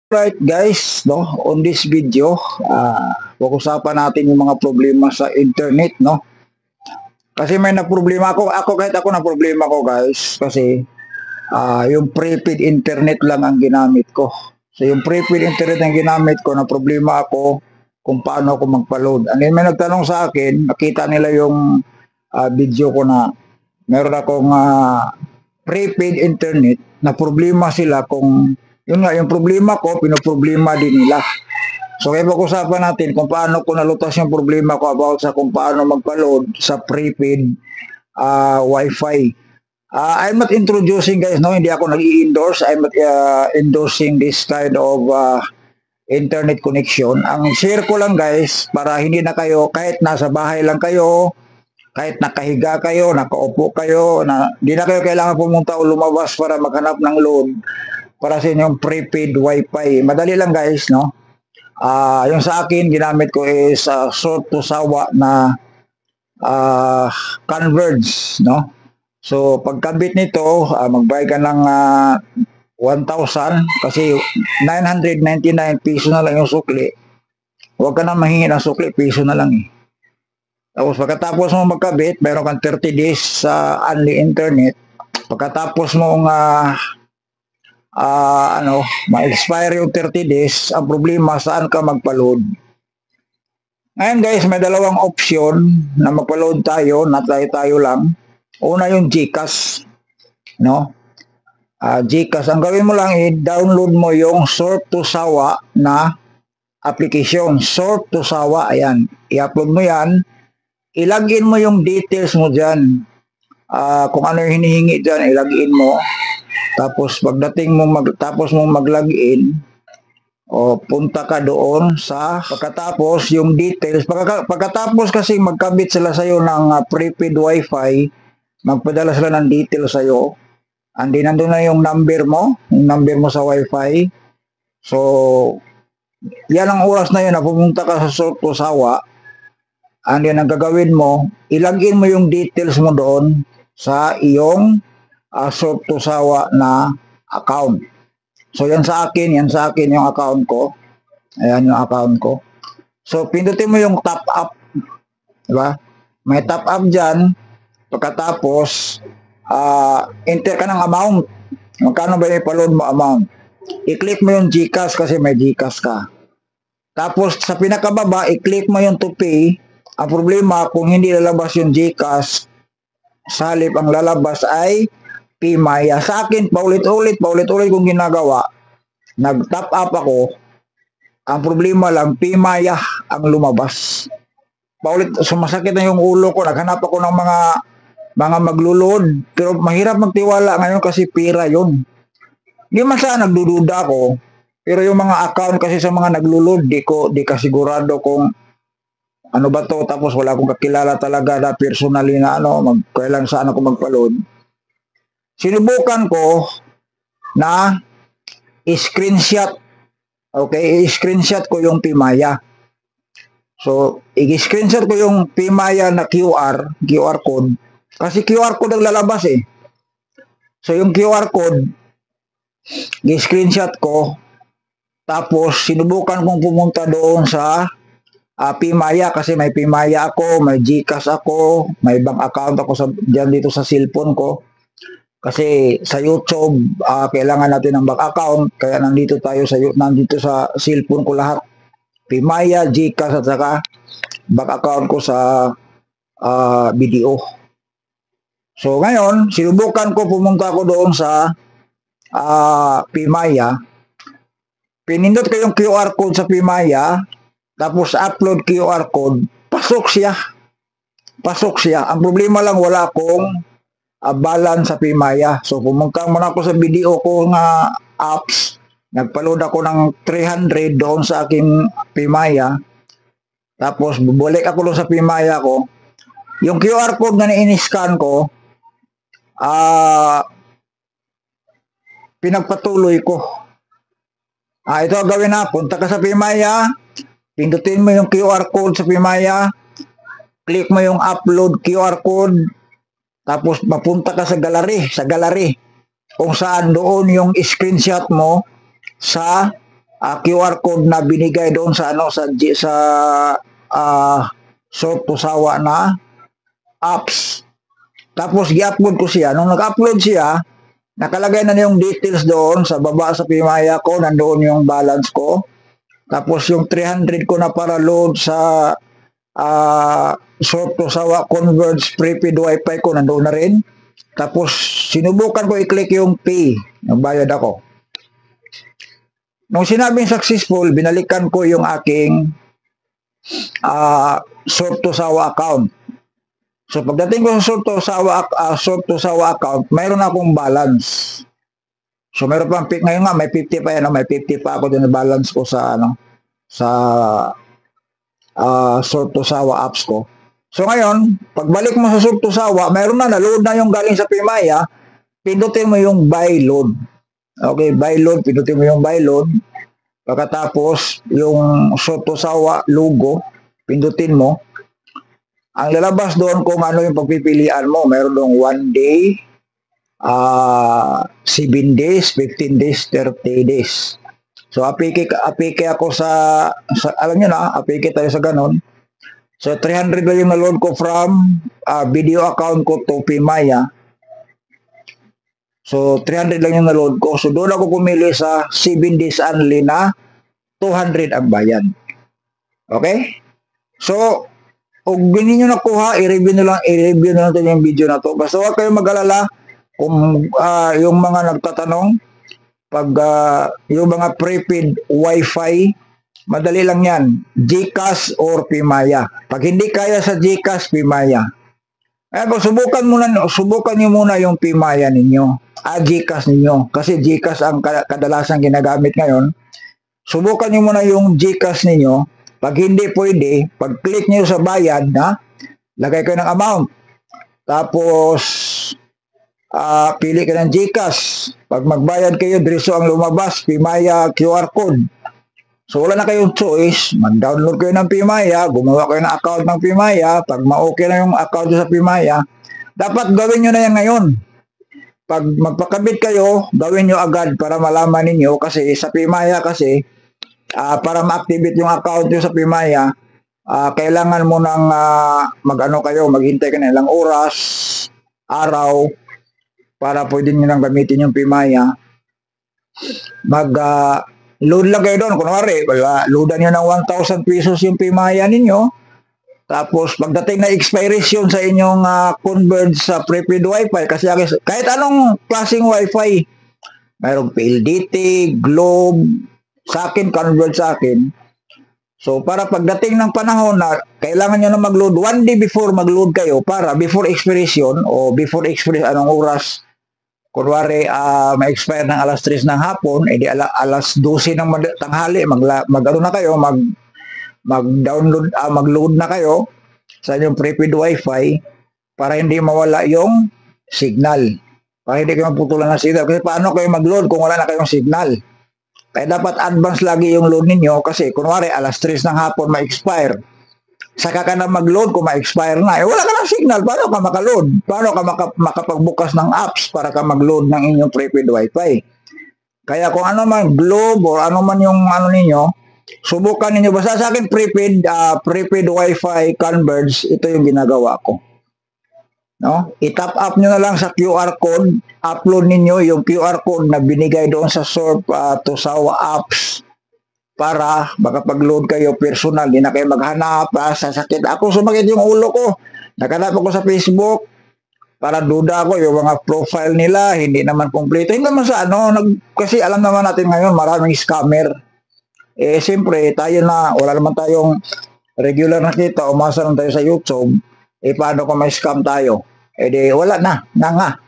Right guys, no, on this video, pag-usapan natin yung mga problema sa internet, no? Kasi may na problema kahit ako na problema ko guys, kasi yung prepaid internet lang ang ginamit ko. So yung prepaid internet ang ginamit ko, na problema ako kung paano ako magpa-load. And then may nagtanong sa akin, nakita nila yung video ko na meron akong prepaid internet, na problema sila kung yun nga, yung problema ko, pinoproblema din nila. So kaya pag-usapan natin kung paano ko nalutas yung problema ko about sa kung paano magpa-load sa prepaid Wi-Fi. I'm not introducing guys, no, hindi ako nag-i-endorse. I'm not endorsing this kind of internet connection. Ang share ko lang guys, para hindi na kayo, kahit nasa bahay lang kayo, kahit nakahiga kayo, nakaupo kayo, hindi na kayo kailangan pumunta o lumabas para maghanap ng load para sa inyong prepaid Wi-Fi. Madali lang guys, no? Yung sa akin, ginamit ko is short to sawa na Converge, no? So, pagkabit nito, magbayad ka ng 1,000 kasi 999 piso na lang yung sukli. Huwag ka na mahingi ng sukli, piso na lang eh. Tapos pagkatapos mo magkabit, meron kang 30 days sa only internet. Pagkatapos mo ma-expire yung 30 days, ang problema saan ka magpa-load. Ngayon guys, may dalawang option na magpa-load tayo, na tayo lang. Una yung GCash, no? GCash, ang gawin mo lang i-download mo yung Short to Sawa na application. Short to Sawa, ayan. I-upload mo yan. I-login mo yung details mo dyan. Kung ano yung hinihingi dyan, i-login mo. Tapos pagdating mo mag-login, punta ka doon sa pagkatapos yung details. Pagkatapos kasi magkabit sila sa'yo ng prepaid Wi-Fi, magpadala sila ng details sa'yo. Andi nandun na yung number mo sa Wi-Fi. So, yan ang oras na yun na pumunta ka sa Short to Sawa. Andi ang gagawin mo, ilagin mo yung details mo doon sa iyong Short to Sawa na account. So yan sa akin yung account ko. Ayan yung account ko. So pindutin mo yung top up, di ba? May top up diyan. Pagkatapos enter ka ng amount. Magkano ba i-load mo amount? I-click mo yung GCash kasi may GCash ka. Tapos sa pinakababa, i-click mo yung to pay. Ang problema, kung hindi lalabas yung GCash, sa halip ang lalabas ay PMaya. Sa akin, paulit-ulit kong ginagawa. Nag-top up ako. Ang problema lang, PMaya ang lumabas. Sumasakit na yung ulo ko. Naghanap ako ng mga maglulod. Pero mahirap magtiwala ngayon kasi pira yun. Hindi man sana nagdududa ako. Pero yung mga account kasi sa mga naglulod, di kasigurado kung ano ba to, tapos wala akong kakilala talaga na personally na kailan saan ako magpa-load. Sinubukan ko na i-screenshot. Okay, i-screenshot ko yung PMaya. So, i-screenshot ko yung PMaya na QR code. Kasi QR code ang lalabas eh. So, yung QR code, i-screenshot ko. Tapos, sinubukan kong pumunta doon sa PMaya kasi may PMaya ako, may GCash ako, may bank account ako dyan dito sa cellphone ko. Kasi sa YouTube, kailangan natin ng bank account, kaya nandito sa cellphone ko lahat. PMaya, GCash at saka bank account ko sa video. So ngayon, sinubukan ko pumunta ko doon sa PMaya. Pinindot ko yung QR code sa PMaya, tapos upload QR code, pasok siya. Ang problema lang, wala akong balance sa PMaya. So pumunta muna ako sa video ko nga apps, nagpa-load ako ng 300 doon sa aking PMaya. Tapos bubalik ako doon sa PMaya ko. Yung QR code na in-scan ko, pinagpatuloy ko. Ito ang gawin na, punta ka sa PMaya, pindutin mo yung QR code sa PMaya, click mo yung upload QR code, tapos mapunta ka sa gallery, kung saan doon yung screenshot mo sa QR code na binigay doon sa ano sa uh, Sort to Sawa na apps. Tapos gi-upload ko siya. Nung nag-upload siya, nakalagay na yung details doon sa baba sa Pimaya ko, nandoon yung balance ko. Tapos yung 300 ko na para load sa Sort to Sawa Converge prepaid wifi ko, nandoon na rin. Tapos sinubukan ko i-click yung pay, nagbayad ako. Nung sinabing successful, binalikan ko yung aking Sort to Sawa account. So pagdating ko sa Sort to Sawa account, mayroon akong balance. So mayroon pang ngayon nga may 50 pa yan, may 50 pa ako din na balance ko sa Sort to Sawa apps ko. So ngayon, pagbalik mo sa Sort to Sawa, mayroon na load na yung galing sa Pimaya, pindutin mo yung buy load. Okay, buy load, pindutin mo yung buy load. Pagkatapos yung Sort to Sawa logo, pindutin mo. Ang lalabas doon kung ano yung pagpipilian mo. Meron doon 1 day, 7 days, 15 days, 30 days. So, apike ako sa alam nyo na, apike tayo sa ganon. So, 300 lang yung na-load ko from video account ko to Pimaya. So, 300 lang yung na-load ko. So, doon ako pumili sa 7 days only na 200 ang bayan. Okay? So, kung hindi nyo nakuha, i-review na lang natin yung video na to. Basta huwag kayong mag-alala kung yung mga nagtatanong, pag yung mga prepaid wifi, madali lang yan. GCash or Pimaya. Pag hindi kaya sa GCash, Pimaya. Kung subukan nyo muna yung Pimaya ninyo. GCash ninyo. Kasi GCash ang kadalasan ginagamit ngayon. Subukan nyo muna yung GCash ninyo. Pag hindi pwede, pag-click nyo sa bayad, lagay kayo ng amount. Tapos, pili ka ng GCash. Pag magbayad kayo, diretso ang lumabas, Pimaya QR code. So, wala na kayong choice. Mag-download kayo ng Pimaya, gumawa kayo ng account ng Pimaya. Pag ma-okay na yung account sa Pimaya, dapat gawin nyo na yan ngayon. Pag magpakabit kayo, gawin nyo agad para malaman ninyo kasi sa Pimaya kasi, para ma-activate yung account nyo sa Pimaya, kailangan mo nang maghintay ka na ilang oras, araw, para pwede nyo nang gamitin yung Pimaya. Load lang kayo doon. Kunwari, loadan nyo ng 1,000 pesos yung Pimaya ninyo. Tapos, pagdating na expiration sa inyong convert sa prepaid wifi, kasi kahit anong klaseng wifi, mayroong PLDT, Globe, sa akin, convert sa akin. So, para pagdating ng panahon na kailangan nyo na mag-load, 1 day before mag-load kayo para before expiration o before expiration, anong oras, kunwari, ma-expire ng alas 3 ng hapon, edi alas 12 ng tanghali, mag-ano na kayo, mag-download, mag-load na kayo sa inyong prepaid wifi para hindi mawala yung signal. Para hindi kayo maputulan ng signal. Kasi paano kayo mag-load kung wala na kayong signal? Kaya dapat advance lagi yung load ninyo kasi kunwari alas 3 ng hapon ma-expire. Saka ka na mag-load kung ma-expire na. Wala ka ng signal. Paano ka maka-load? Paano ka makapagbukas ng apps para ka mag-load ng inyong prepaid wifi? Kaya kung ano man Globe or ano man yung ano ninyo, subukan ninyo. Basta sa akin prepaid wifi Converge, ito yung ginagawa ko. No? I-top up nyo na lang sa QR code, upload ninyo yung QR code na binigay doon sa Sort to Sawa apps para makapag-load kayo personal, hindi na kayo maghanap sa sakit. Ako sumakit yung ulo ko, nakanap ako sa Facebook para duda ako yung mga profile nila, hindi naman kompleto. Hindi naman sa kasi alam naman natin ngayon maraming scammer. Siyempre, tayo na, wala naman tayong regular na kita, umasa lang tayo sa YouTube, paano kung may scam tayo? Di wala na, nga.